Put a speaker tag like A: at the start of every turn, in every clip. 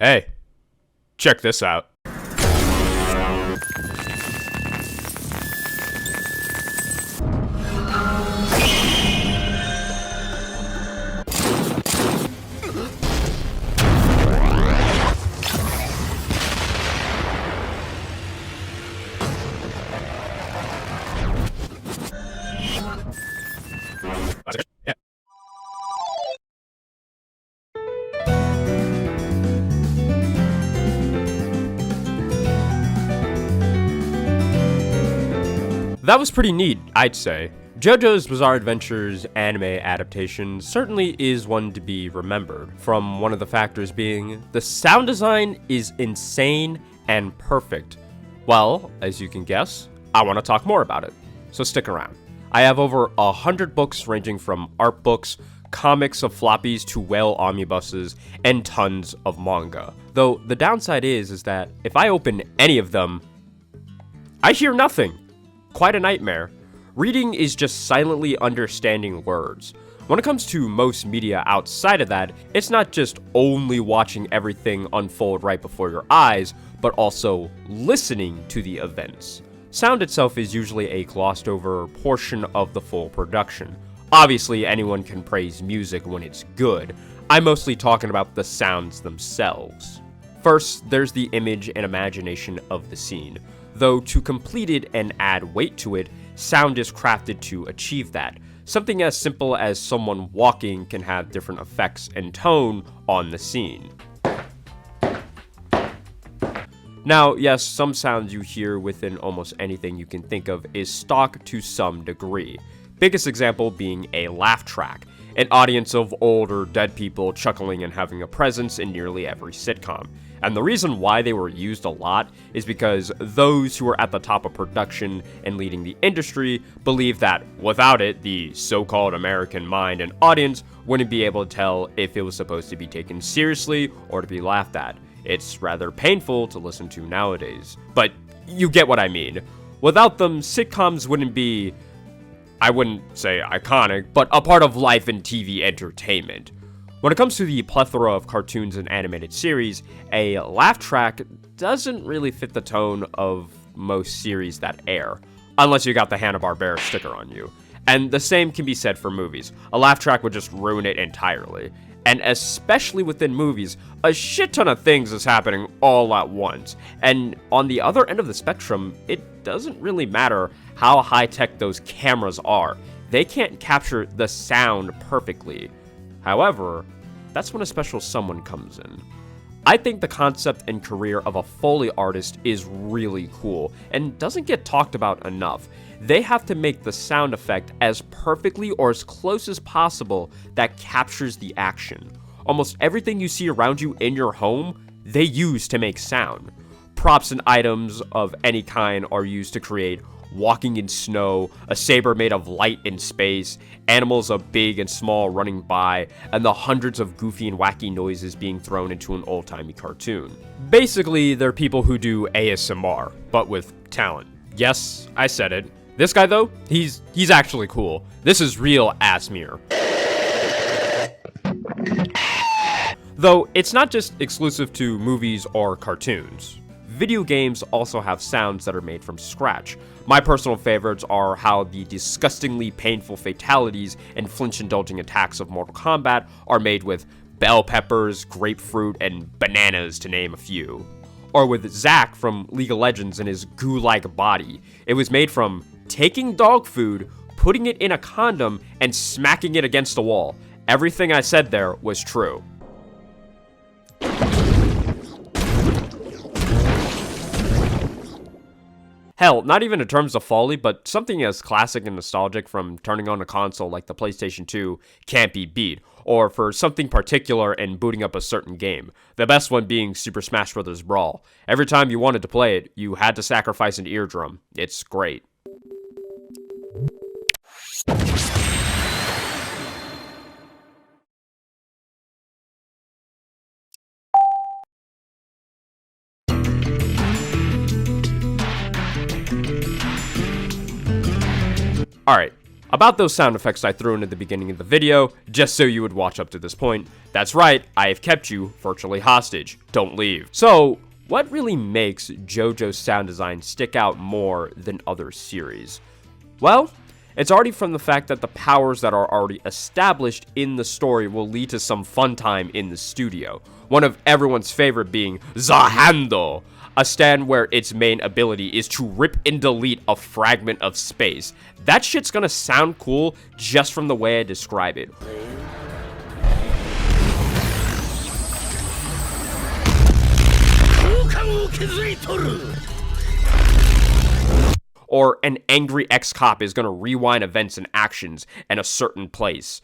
A: Hey, check this out. Yeah. That was pretty neat, I'd say. JoJo's Bizarre Adventures anime adaptation certainly is one to be remembered, from one of the factors being the sound design is insane and perfect. Well, as you can guess, I want to talk more about it, so stick around. I have over 100 books ranging from art books, comics of floppies to whale omnibuses, and tons of manga. Though the downside is that if I open any of them, I hear nothing. Quite a nightmare. Reading is just silently understanding words. When it comes to most media outside of that, it's not just only watching everything unfold right before your eyes, but also listening to the events. Sound itself is usually a glossed over portion of the full production. Obviously, anyone can praise music when it's good. I'm mostly talking about the sounds themselves. First, there's the image and imagination of the scene. Though to complete it and add weight to it, sound is crafted to achieve that. Something as simple as someone walking can have different effects and tone on the scene. Now, yes, some sounds you hear within almost anything you can think of is stock to some degree. Biggest example being a laugh track, an audience of old or dead people chuckling and having a presence in nearly every sitcom. And the reason why they were used a lot is because those who were at the top of production and leading the industry believed that without it, the so-called American mind and audience wouldn't be able to tell if it was supposed to be taken seriously or to be laughed at. It's rather painful to listen to nowadays, but you get what I mean. Without them, sitcoms wouldn't be, I wouldn't say iconic, but a part of life and TV entertainment. When it comes to the plethora of cartoons and animated series, a laugh track doesn't really fit the tone of most series that air, unless you got the Hanna-Barbera sticker on you. And the same can be said for movies. A laugh track would just ruin it entirely. And especially within movies, a shit ton of things is happening all at once. And on the other end of the spectrum, it doesn't really matter how high-tech those cameras are. They can't capture the sound perfectly. However, that's when a special someone comes in. I think the concept and career of a Foley artist is really cool and doesn't get talked about enough. They have to make the sound effect as perfectly or as close as possible that captures the action. Almost everything you see around you in your home, they use to make sound. Props and items of any kind are used to create walking in snow, a saber made of light in space, animals of big and small running by, and the hundreds of goofy and wacky noises being thrown into an old-timey cartoon. Basically, they're people who do ASMR, but with talent. Yes, I said it. This guy though, he's actually cool. This is real Asmir. Though, it's not just exclusive to movies or cartoons. Video games also have sounds that are made from scratch. My personal favorites are how the disgustingly painful fatalities and flinch-indulging attacks of Mortal Kombat are made with bell peppers, grapefruit, and bananas, to name a few. Or with Zack from League of Legends and his goo-like body. It was made from taking dog food, putting it in a condom, and smacking it against a wall. Everything I said there was true. Hell, not even in terms of Foley, but something as classic and nostalgic from turning on a console like the PlayStation 2 can't be beat, or for something particular in booting up a certain game. The best one being Super Smash Bros. Brawl. Every time you wanted to play it, you had to sacrifice an eardrum. It's great. Alright, About those sound effects I threw in at the beginning of the video, just so you would watch up to this point. That's right, I have kept you virtually hostage. Don't leave. So, what really makes Jojo's sound design stick out more than other series? Well, it's already from the fact that the powers that are already established in the story will lead to some fun time in the studio. One of everyone's favorite being Zahando, a stand where its main ability is to rip and delete a fragment of space. That shit's gonna sound cool just from the way I describe it. Or an angry ex-cop is gonna rewind events and actions in a certain place.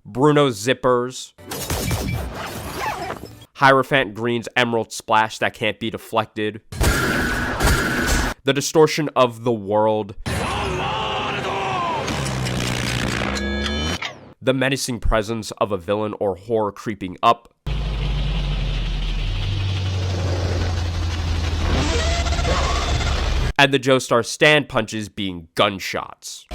A: Bruno's zippers. Hierophant Green's emerald splash that can't be deflected. The distortion of the world. The menacing presence of a villain or horror creeping up. And the Joestar stand punches being gunshots.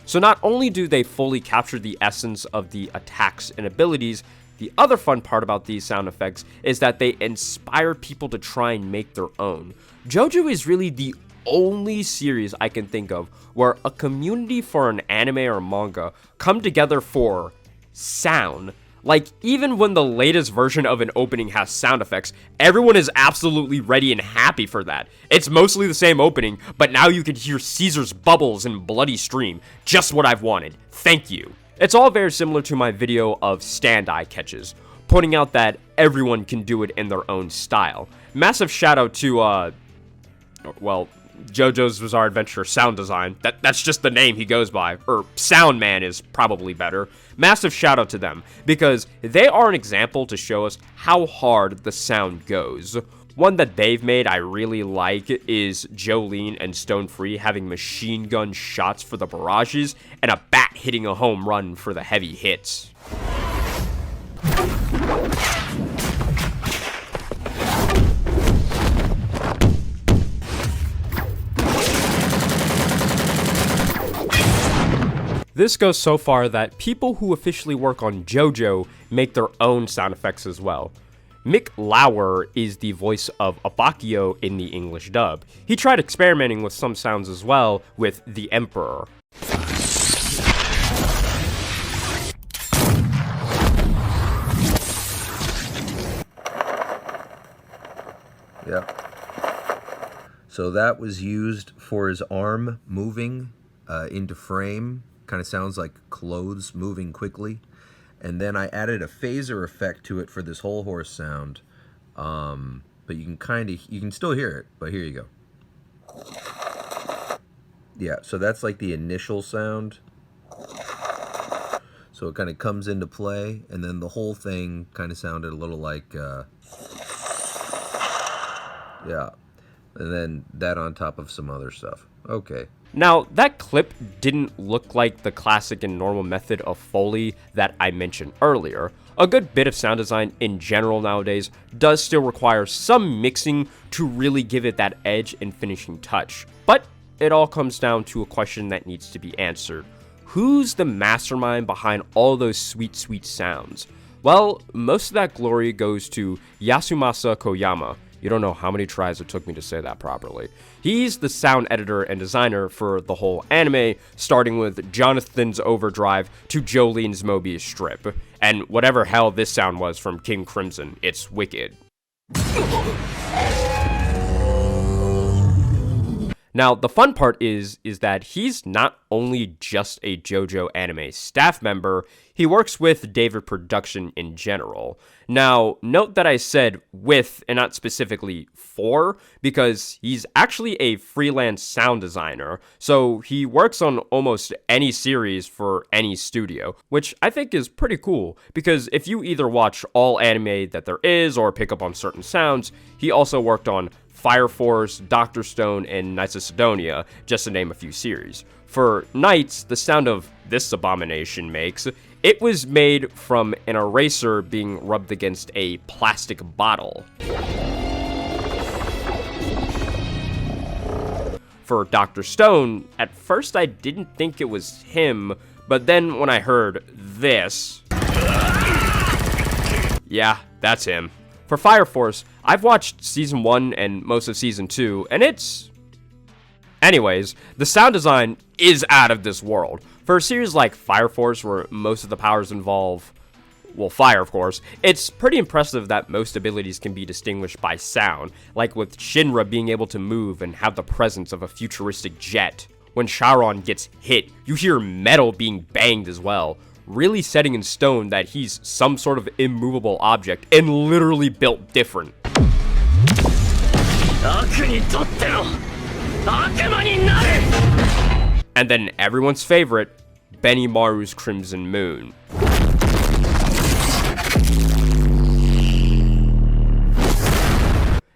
A: So not only do they fully capture the essence of the attacks and abilities, the other fun part about these sound effects is that they inspire people to try and make their own. Jojo is really the only series I can think of where a community for an anime or manga come together for sound. Like, even when the latest version of an opening has sound effects, everyone is absolutely ready and happy for that. It's mostly the same opening, but now you can hear Caesar's bubbles and bloody stream. Just what I've wanted. Thank you. It's all very similar to my video of stand-eye catches, pointing out that everyone can do it in their own style. Massive shout out to, Jojo's Bizarre Adventure sound design. That's just the name he goes by. Or Sound Man is probably better. Massive shout out to them, because they are an example to show us how hard the sound goes. One that they've made I really like is Jolene and Stone Free having machine gun shots for the barrages, and a bat hitting a home run for the heavy hits. This goes so far that people who officially work on Jojo make their own sound effects as well. Mick Lauer is the voice of Abakio in the English dub. He tried experimenting with some sounds as well with the Emperor.
B: Yeah. So that was used for his arm moving into frame. Kind of sounds like clothes moving quickly. And then I added a phaser effect to it for this whole horse sound. But you can still hear it, but here you go. Yeah, so that's like the initial sound. So it kind of comes into play, and then the whole thing kind of sounded a little like, yeah. And then that on top of some other stuff. Okay.
A: Now, that clip didn't look like the classic and normal method of Foley that I mentioned earlier. A good bit of sound design in general nowadays does still require some mixing to really give it that edge and finishing touch. But it all comes down to a question that needs to be answered. Who's the mastermind behind all those sweet, sweet sounds? Well, most of that glory goes to Yasumasa Koyama. You don't know how many tries it took me to say that properly. He's the sound editor and designer for the whole anime, starting with Jonathan's Overdrive to Jolene's Mobius Strip. And whatever hell this sound was from King Crimson, it's wicked. Now, the fun part is that he's not only just a JoJo anime staff member, he works with David Production in general. Now, note that I said with and not specifically for, because he's actually a freelance sound designer, so he works on almost any series for any studio, which I think is pretty cool, because if you either watch all anime that there is or pick up on certain sounds, he also worked on Fire Force, Dr. Stone, and Knights of Sidonia, just to name a few series. For Knights, the sound of this abomination makes It was made from an eraser being rubbed against a plastic bottle. For Dr. Stone, at first I didn't think it was him, but then when I heard this, yeah, that's him. For Fire Force, I've watched Season 1 and most of Season 2, and it's... Anyways, the sound design is out of this world. For a series like Fire Force, where most of the powers involve, well, fire, of course, it's pretty impressive that most abilities can be distinguished by sound, like with Shinra being able to move and have the presence of a futuristic jet. When Charon gets hit, you hear metal being banged as well, really setting in stone that he's some sort of immovable object and literally built different. And then everyone's favorite, Benimaru's Crimson Moon.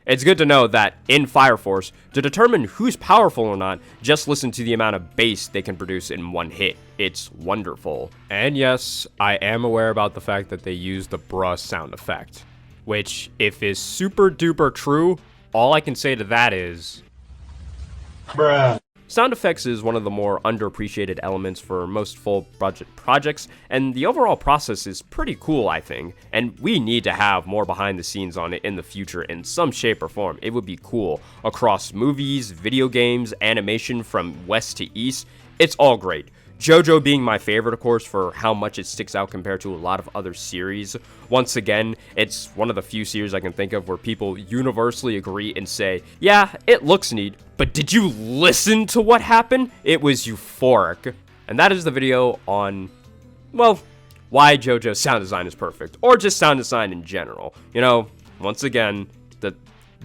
A: It's good to know that in Fire Force, to determine who's powerful or not, just listen to the amount of bass they can produce in one hit. It's wonderful. And yes, I am aware about the fact that they use the brrrrr sound effect, which, if is super duper true, all I can say to that is... bruh. Sound effects is one of the more underappreciated elements for most full budget projects, and the overall process is pretty cool, I think, and we need to have more behind the scenes on it in the future in some shape or form. It would be cool. Across movies, video games, animation from west to east, it's all great. Jojo being my favorite, of course, for how much it sticks out compared to a lot of other series. Once again, it's one of the few series I can think of where people universally agree and say, yeah, it looks neat, but did you listen to what happened? It was euphoric. And that is the video on, well, why Jojo's sound design is perfect, or just sound design in general. You know, once again, the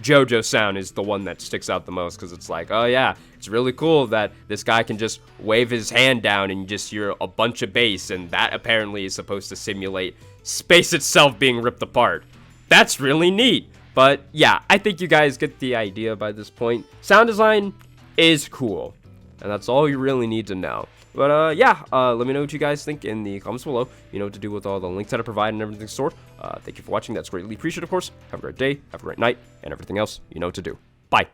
A: Jojo sound is the one that sticks out the most, because it's like, oh yeah, it's really cool that this guy can just wave his hand down and you just hear a bunch of bass, and that apparently is supposed to simulate space itself being ripped apart. That's really neat. But yeah, I think you guys get the idea by this point. Sound design is cool, and that's all you really need to know. But yeah, let me know what you guys think in the comments below. You know what to do with all the links that I provide and everything sort. Thank you for watching. That's greatly appreciated, of course. Have a great day, have a great night, and everything else, you know what to do. Bye.